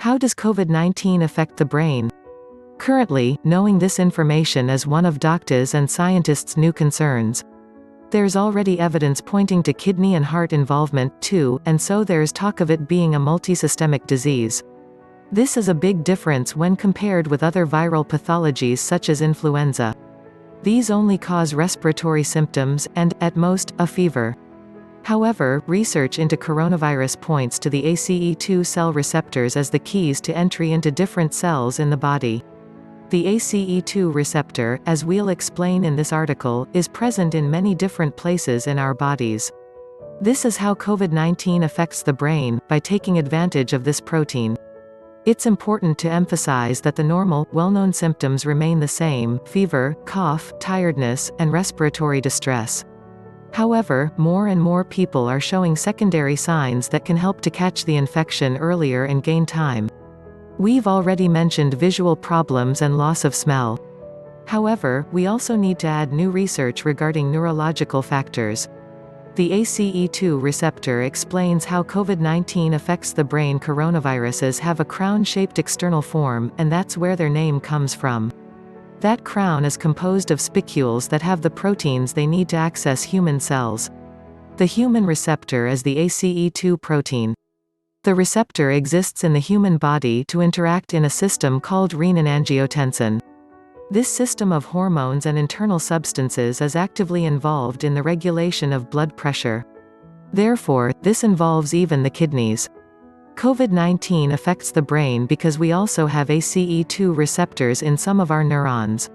How does COVID-19 affect the brain? Currently, knowing this information is one of doctors and scientists' new concerns. There's already evidence pointing to kidney and heart involvement, too, and so there's talk of it being a multisystemic disease. This is a big difference when compared with other viral pathologies such as influenza. These only cause respiratory symptoms, and, at most, a fever. However, research into coronavirus points to the ACE2 cell receptors as the keys to entry into different cells in the body. The ACE2 receptor, as we'll explain in this article, is present in many different places in our bodies. This is how COVID-19 affects the brain, by taking advantage of this protein. It's important to emphasize that the normal, well-known symptoms remain the same: fever, cough, tiredness, and respiratory distress. However, more and more people are showing secondary signs that can help to catch the infection earlier and gain time. We've already mentioned visual problems and loss of smell. However, we also need to add new research regarding neurological factors. The ACE2 receptor explains how COVID-19 affects the brain. Coronaviruses have a crown-shaped external form, and that's where their name comes from. That crown is composed of spicules that have the proteins they need to access human cells. The human receptor is the ACE2 protein. The receptor exists in the human body to interact in a system called renin-angiotensin. This system of hormones and internal substances is actively involved in the regulation of blood pressure. Therefore, this involves even the kidneys. COVID-19 affects the brain because we also have ACE2 receptors in some of our neurons.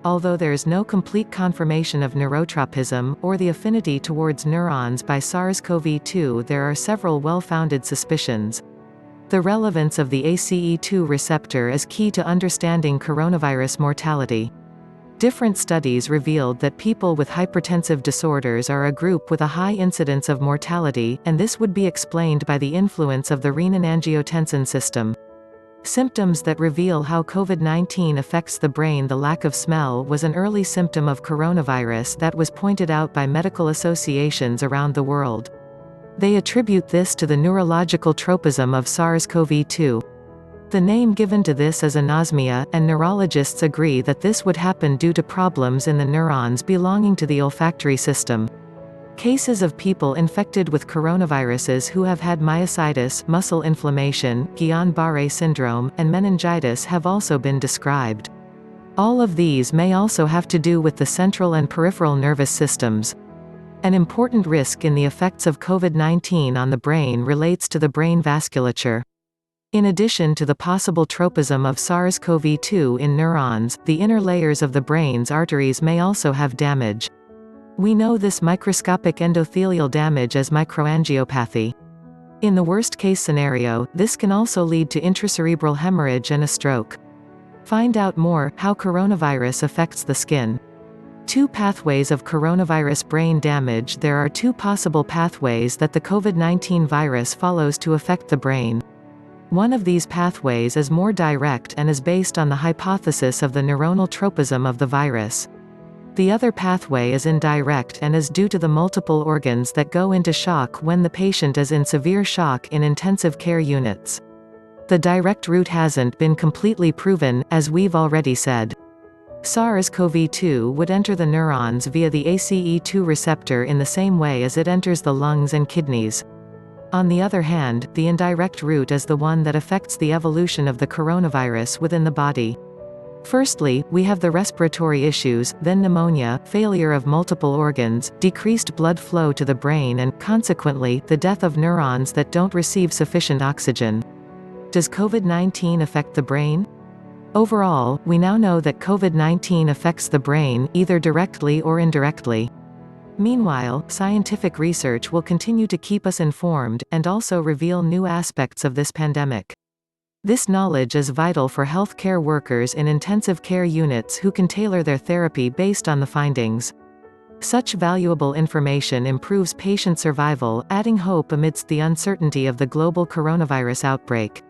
Although there's no complete confirmation of neurotropism, or the affinity towards neurons by SARS-CoV-2, there are several well-founded suspicions. The relevance of the ACE2 receptor is key to understanding coronavirus mortality. Different studies revealed that people with hypertensive disorders are a group with a high incidence of mortality, and this would be explained by the influence of the renin-angiotensin system. Symptoms that reveal how COVID-19 affects the brain. The lack of smell was an early symptom of coronavirus that was pointed out by medical associations around the world. They attribute this to the neurological tropism of SARS-CoV-2. The name given to this is anosmia, and neurologists agree that this would happen due to problems in the neurons belonging to the olfactory system. Cases of people infected with coronaviruses who have had myositis, muscle inflammation, Guillain-Barré syndrome, and meningitis have also been described. All of these may also have to do with the central and peripheral nervous systems. An important risk in the effects of COVID-19 on the brain relates to the brain vasculature. In addition to the possible tropism of SARS-CoV-2 in neurons, the inner layers of the brain's arteries may also have damage. We know this microscopic endothelial damage as microangiopathy. In the worst-case scenario, this can also lead to intracerebral hemorrhage and a stroke. Find out more, how coronavirus affects the skin. 2 pathways of coronavirus brain damage. There are 2 possible pathways that the COVID-19 virus follows to affect the brain. One of these pathways is more direct and is based on the hypothesis of the neuronal tropism of the virus. The other pathway is indirect and is due to the multiple organs that go into shock when the patient is in severe shock in intensive care units. The direct route hasn't been completely proven, as we've already said. SARS-CoV-2 would enter the neurons via the ACE2 receptor in the same way as it enters the lungs and kidneys. On the other hand, the indirect route is the one that affects the evolution of the coronavirus within the body. Firstly, we have the respiratory issues, then pneumonia, failure of multiple organs, decreased blood flow to the brain and, consequently, the death of neurons that don't receive sufficient oxygen. Does COVID-19 affect the brain? Overall, we now know that COVID-19 affects the brain, either directly or indirectly. Meanwhile, scientific research will continue to keep us informed, and also reveal new aspects of this pandemic. This knowledge is vital for healthcare workers in intensive care units who can tailor their therapy based on the findings. Such valuable information improves patient survival, adding hope amidst the uncertainty of the global coronavirus outbreak.